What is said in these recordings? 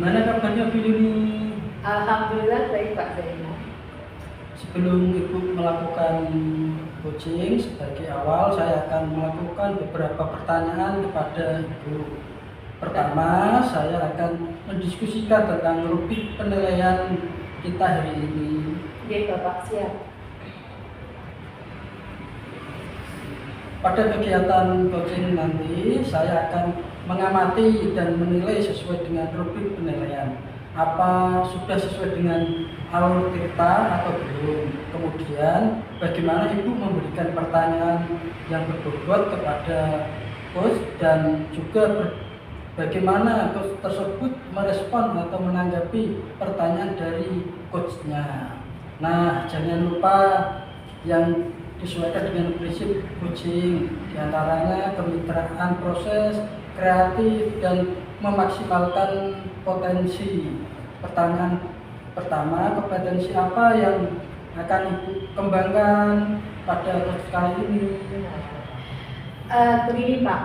Gimana kabarnya Bu Yuni? Alhamdulillah baik Pak Zainal. Sebelum Ibu melakukan coaching, sebagai awal saya akan melakukan beberapa pertanyaan kepada Ibu. Pertama, saya akan mendiskusikan tentang rubrik penilaian kita hari ini. Oke Bapak, siap. Pada kegiatan coaching nanti, saya akan mengamati dan menilai sesuai dengan rubrik penilaian. Apa sudah sesuai dengan alur cerita atau belum? Kemudian, bagaimana Ibu memberikan pertanyaan yang berbobot kepada coach dan juga bagaimana coach tersebut merespon atau menanggapi pertanyaan dari coachnya. Nah, jangan lupa yang disesuaikan dengan prinsip coaching, diantaranya kemitraan proses, kreatif, dan memaksimalkan potensi. Pertanyaan pertama, kompetensi apa yang akan Ibu kembangkan pada coach kali ini? Begini Pak,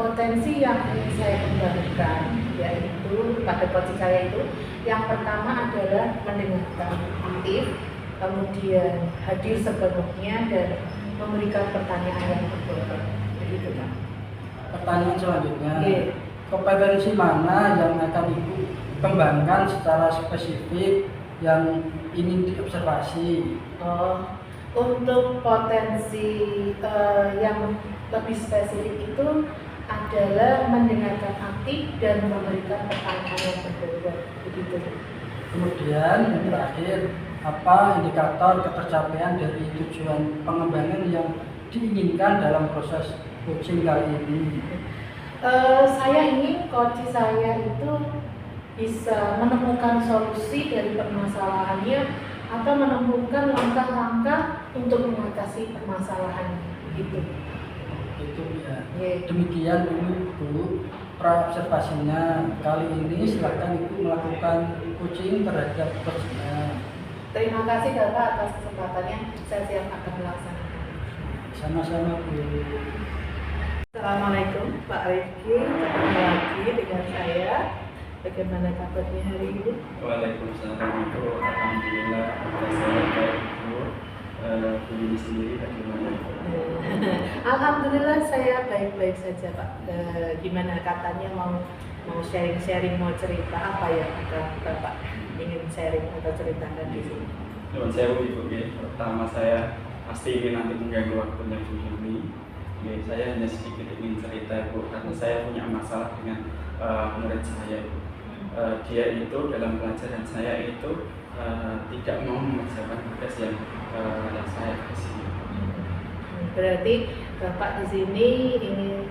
potensi yang ingin saya kembangkan yaitu pada coaching saya itu yang pertama adalah mendengarkan aktif, kemudian hadir sepenuhnya dan memberikan pertanyaan yang berbobot. Begitu Pak. Pertanyaan selanjutnya, Iya. kompetensi mana yang akan Ibu kembangkan secara spesifik yang ingin diobservasi? Untuk potensi yang lebih spesifik itu adalah mendengarkan aktif dan memberikan pertanyaan yang berbobot. Begitu. Kemudian yang terakhir, apa indikator ketercapaian dari tujuan pengembangan yang diinginkan dalam proses coaching kali ini? Saya ingin coach saya itu bisa menemukan solusi dari permasalahannya atau menemukan langkah-langkah untuk mengatasi permasalahannya. Gitu. Itu ya. Yeah. Demikian dulu Bu praobservasinya. Kali ini silakan Ibu melakukan coaching terhadap coachnya. Terima kasih Bapak atas kesempatannya. Saya siap akan melaksanakan. Sama-sama Bu. Assalamualaikum Pak Rifki, ketemu lagi dengan saya. Bagaimana kabarnya hari ini? Waalaikumsalam warahmatullahi wabarakatuh. Alhamdulillah, saya baik Bu. Bu Yuni sendiri bagaimana? Alhamdulillah saya baik-baik saja Pak. Gimana katanya mau sharing-sharing, mau cerita apa ya Bapak ingin sharing atau ceritakan di sini? Nuwun sewu Ibu. Pertama saya pasti ingin nanti mengganggu waktunya Bu Yuni. Saya hanya sedikit ingin cerita Bu, karena saya punya masalah dengan murid saya Bu. Dia itu dalam pelajaran saya itu tidak mau mengerjakan tugas yang saya kasih. Berarti Bapak di sini ingin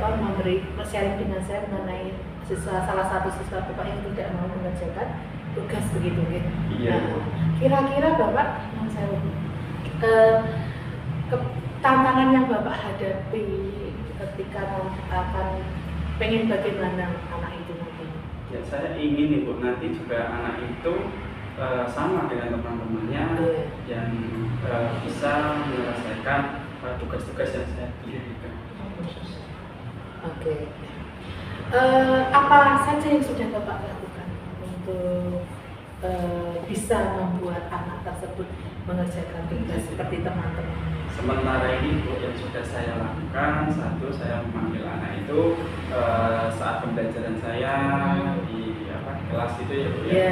memberi sharing dengan saya mengenai salah satu siswa Bapak yang tidak mau mengerjakan tugas begitu gitu. Iya. Kira-kira Bapak yang saya tantangan yang Bapak hadapi ketika akan pengen bagaimana anak itu nanti? Ya, saya ingin Ibu nanti juga anak itu sama dengan teman-temannya yang bisa menyelesaikan tugas-tugas yang saya berikan. Oke. Apa saja yang sudah Bapak lakukan untuk bisa membuat anak tersebut mengerjakan tugas seperti teman-teman? Sementara ini Bu, yang sudah saya lakukan, satu, saya memanggil anak itu saat pembelajaran saya di kelas itu ya Bu ya.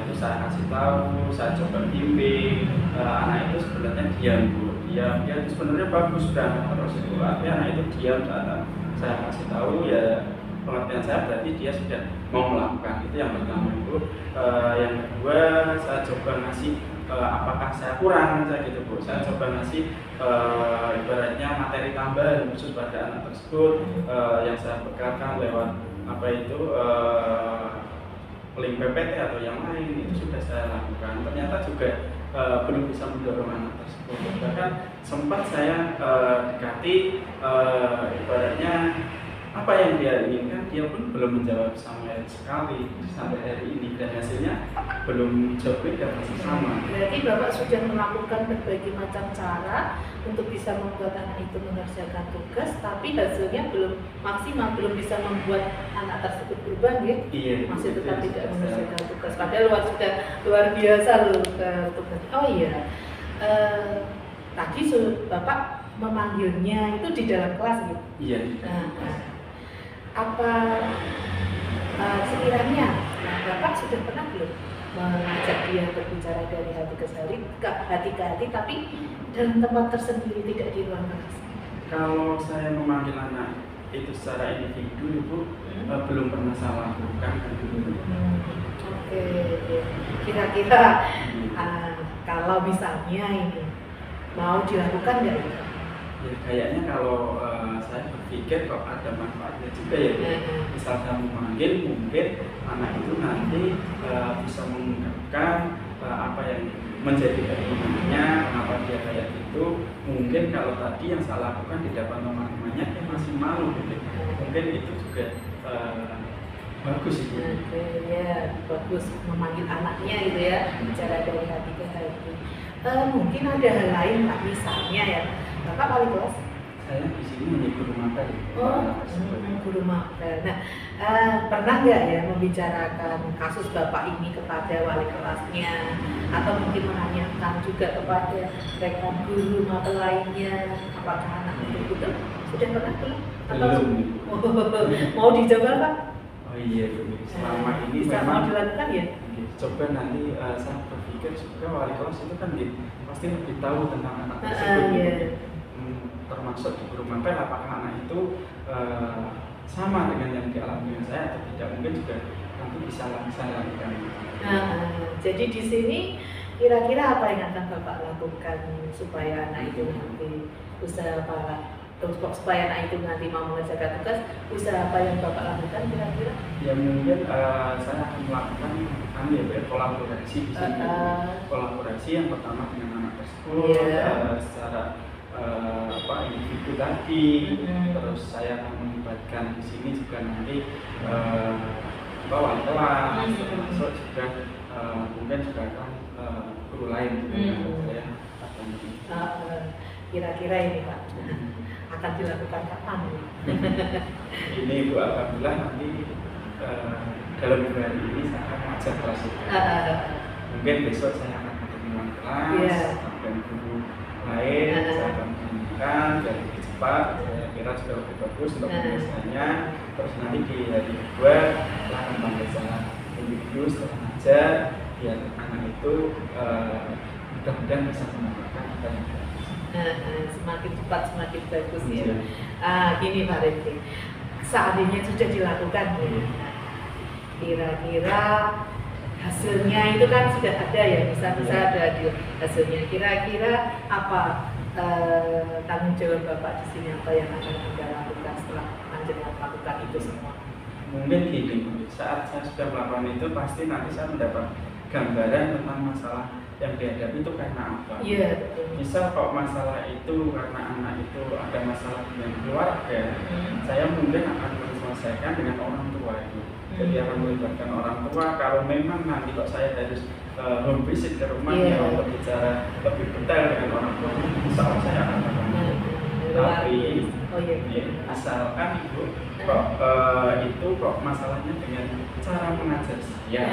Itu saya kasih tahu, saya coba bimbing. Anak itu sebenarnya diam Bu, dia itu sebenarnya bagus dan terus itu artinya anak itu diam saat saya kasih tahu, ya pengertian saya berarti dia sudah mau melakukan. Itu yang pertama Bu. Yang kedua, saya coba ngasih apakah saya kurang saya gitu Bu. Saya coba ngasih ibaratnya materi tambahan khusus pada anak tersebut yang saya bekalkan lewat link PPT atau yang lain. Itu sudah saya lakukan. Ternyata juga belum bisa mendorong anak tersebut. Bahkan sempat saya dekati ibaratnya apa yang dia inginkan, dia pun belum menjawab sama sekali sampai hari ini, dan hasilnya belum jauh beda, masih sama. Berarti Bapak sudah melakukan berbagai macam cara untuk bisa membuat anak itu mengerjakan tugas, tapi hasilnya belum maksimal, belum bisa membuat anak tersebut berubah, ya? Iya, Masih tetap itu tidak sudah mengerjakan tugas. Padahal sudah luar biasa loh tugas. Oh iya, tadi Bapak memanggilnya itu di dalam kelas, gitu. Iya. Apa sekiranya Bapak sudah pernah belum mengajak dia berbicara dari hati ke hati, tapi dalam tempat tersendiri, tidak di ruang kelas? Kalau saya memanggil anak itu secara individu, Ibu, belum pernah saya lakukan. Oke. Kira-kira kalau misalnya ini mau dilakukan nggak ini? Ya kayaknya kalau saya berpikir kok ada manfaatnya juga ya, misal saya memanggil, mungkin anak itu nanti bisa mengungkapkan apa yang menjadi keinginannya, kenapa dia kayak gitu. Mungkin kalau tadi yang saya lakukan di depan teman-temannya, dia masih malu gitu. Mungkin itu juga bagus itu. Ya, bagus memanggil anaknya gitu ya, bicara dari hati ke hati. Mungkin ada hal lain Pak, misalnya ya, Bapak wali kelas? Saya di sini menjadi guru mapel. Guru mapel. Nah, pernah nggak ya membicarakan kasus Bapak ini kepada wali kelasnya, atau mungkin menanyakan juga kepada rekan guru mapel lainnya, apakah anak itu betul? Sudah pernah belum? Belum. Mau dicoba Pak? Oh iya, selama ini bisa memang mau dilakukan ya? Coba nanti saya berpikir juga wali kelas itu kan pasti lebih tahu tentang anak tersebut. Termasuk di guru mapel, apakah anak itu sama dengan yang dialami dengan saya atau tidak, mungkin juga nanti bisa saya lakukan. Jadi di sini kira-kira apa yang akan Bapak lakukan supaya anak itu nanti supaya anak itu nanti mau mengerjakan tugas, usaha apa yang Bapak lakukan kira-kira? Ya mungkin saya akan melakukan kolaborasi di sini. Kolaborasi yang pertama dengan anak tersebut, secara individu tadi, terus saya akan melibatkan di sini juga nanti wali kelas, termasuk juga mungkin juga akan guru lain. Kira-kira ini Pak akan dilakukan kapan? Ini Bu, alhamdulillah nanti dalam bulan ini saya akan mengajar kelas itu. Mungkin besok saya akan ketemu kelas dan guru lain, saya akan menunjukkan dari lebih cepat, saya kira sudah lebih bagus untuk pembiasaannya. Terus nanti di hari kedua saya akan panggil secara individu setelah mengajar, biar anak itu mudah-mudahan bisa mendapatkan apa yang bagus. Semakin cepat semakin bagus ya. Gini Pak Refki, seandainya sudah dilakukan, kira-kira hasilnya itu kan sudah ada ya, bisa ada hasilnya. Kira-kira apa tanggung jawab Bapak di sini, apa yang akan Anda lakukan setelah Anda melakukan itu semua? Mungkin gini, saat saya sudah melakukan itu pasti nanti saya mendapat gambaran tentang masalah yang dihadapi itu karena apa. Iya. Misal kok masalah itu karena anak itu ada masalah dengan keluarga, saya mungkin akan menyelesaikan dengan orang tua itu. Jadi akan melibatkan orang tua. Kalau memang nanti kok saya harus home visit ke rumahnya untuk bicara lebih detail dengan orang tua, insya Allah saya akan melakukan. Tapi asalkan Ibu kok masalahnya dengan cara mengajar saya.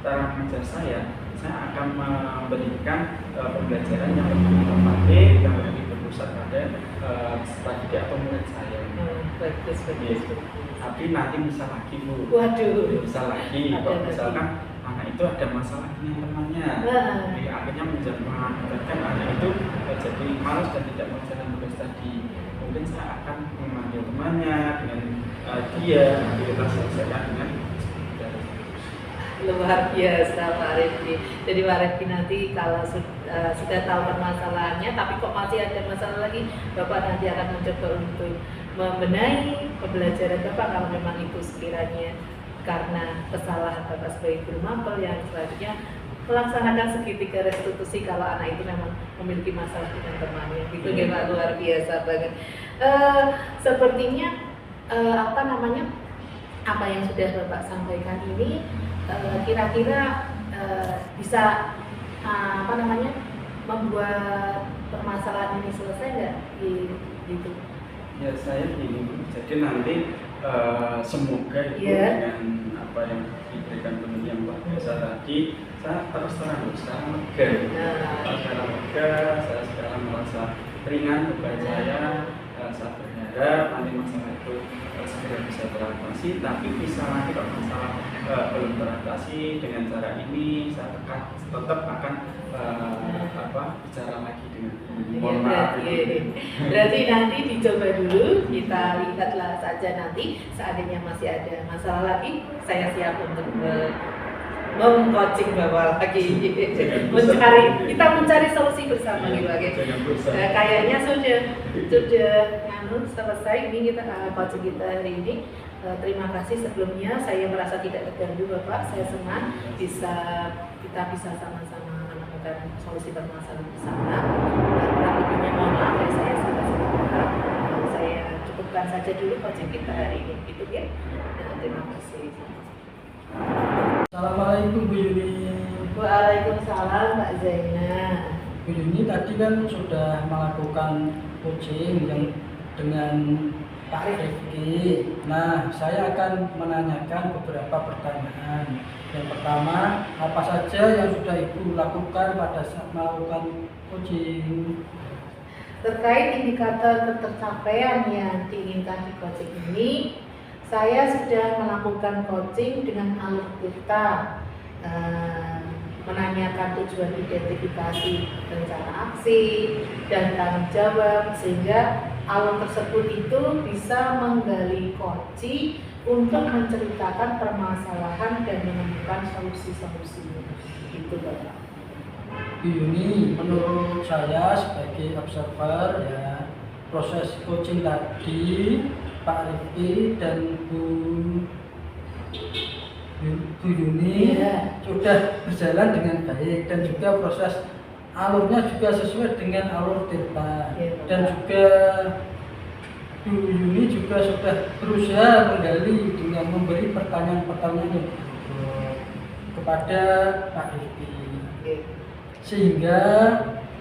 Cara mengajar saya akan memberikan pembelajaran yang lebih informatif, yang lebih berpusat pada peserta didik atau murid saya. Bagus. Tapi nanti bisa lagi Bu. Waduh. Bisa lagi kalau misalkan anak itu ada masalah dengan temannya, jadi akhirnya mengakibatkan anak itu jadi malas dan tidak mengerjakan tugas tadi. Mungkin saya akan memanggil temannya dengan dia, nanti kita selesaikan dengan luar biasa Pak Refki. Jadi Pak Refki nanti kalau sudah tahu permasalahannya, tapi kok masih ada masalah lagi, Bapak nanti akan mencoba untuk membenahi pembelajaran Bapak kalau memang itu sekiranya karena kesalahan Bapak sebagai guru mapel, yang selanjutnya melaksanakan segitiga restitusi kalau anak itu memang memiliki masalah dengan temannya. Itu Pak, luar biasa banget. Sepertinya apa namanya, apa yang sudah Bapak sampaikan ini kira-kira bisa apa namanya, membuat permasalahan ini selesai nggak gitu? Ya saya ingin jadi nanti semoga itu dengan apa yang diberikan penunjang Pak Desa tadi, saya terus terang sekarang lega, saya sekarang merasa ringan beban saya berharap nanti masalah itu segera bisa teratasi, tapi bisa nanti kalau masalah belum teratasi dengan cara ini, saya tetap akan bicara lagi dengan berarti nanti dicoba dulu, kita lihatlah saja nanti seandainya masih ada masalah lagi, saya siap untuk mem-coaching Bapak lagi, kita mencari solusi bersama gitu. Kayaknya sudah selesai ini kita coaching kita hari ini. Terima kasih sebelumnya, saya merasa tidak terganggu Bapak, saya senang kita bisa sama-sama menemukan solusi permasalahan bersama. Kurang lebihnya mohon maaf ya, saya salah. Saya cukupkan saja dulu coaching kita hari ini, gitu ya. Terima kasih. Assalamualaikum Bu Yuni. Waalaikumsalam Mbak Zainah. Bu Yuni tadi kan sudah melakukan coaching yang dengan Pak Rifki. Nah, saya akan menanyakan beberapa pertanyaan. Yang pertama, apa saja yang sudah Ibu lakukan pada saat melakukan coaching? Terkait indikator ketercapaian yang diinginkan di coaching ini, saya sudah melakukan coaching dengan alur kita, menanyakan tujuan identifikasi rencana aksi dan tanggung jawab, sehingga alur tersebut itu bisa menggali kunci untuk menceritakan permasalahan dan menemukan solusi-solusinya. Itu Bapak. Bu Yuni, menurut saya sebagai observer ya, proses coaching tadi Pak Rifki dan Bu Yuni sudah berjalan dengan baik, dan juga proses alurnya juga sesuai dengan alur Tirta, dan juga Bu Yuni juga sudah berusaha menggali dengan memberi pertanyaan-pertanyaan yang kepada Pak Rifki, sehingga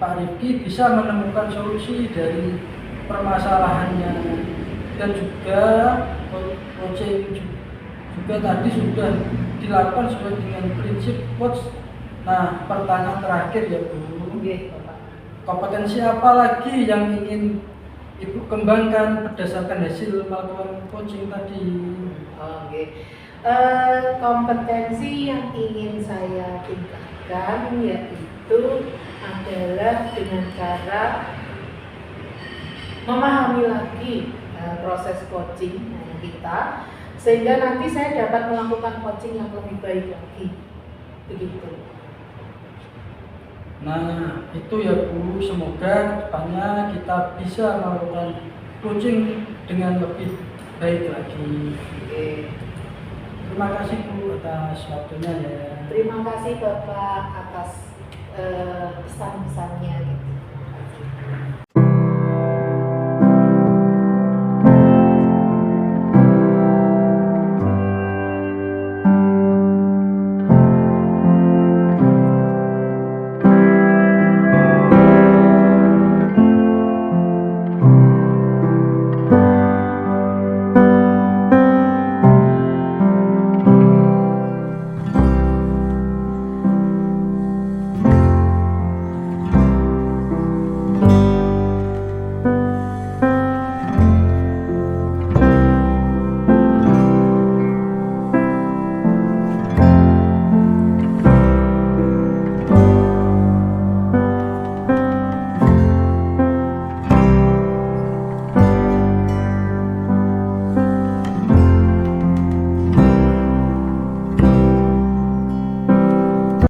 Pak Rifki bisa menemukan solusi dari permasalahannya, dan juga coaching juga tadi sudah dilakukan sesuai dengan prinsip coach. Nah, pertanyaan terakhir ya Bu, kompetensi apa lagi yang ingin Ibu kembangkan berdasarkan hasil melakukan coaching tadi? Kompetensi yang ingin saya tingkatkan yaitu adalah dengan cara memahami lagi proses coaching kita, sehingga nanti saya dapat melakukan coaching yang lebih baik lagi, begitu. Nah, itu ya Bu, semoga kedepannya kita bisa melakukan coaching dengan lebih baik lagi. Terima kasih Bu atas waktunya ya. Terima kasih Bapak atas pesan-pesannya.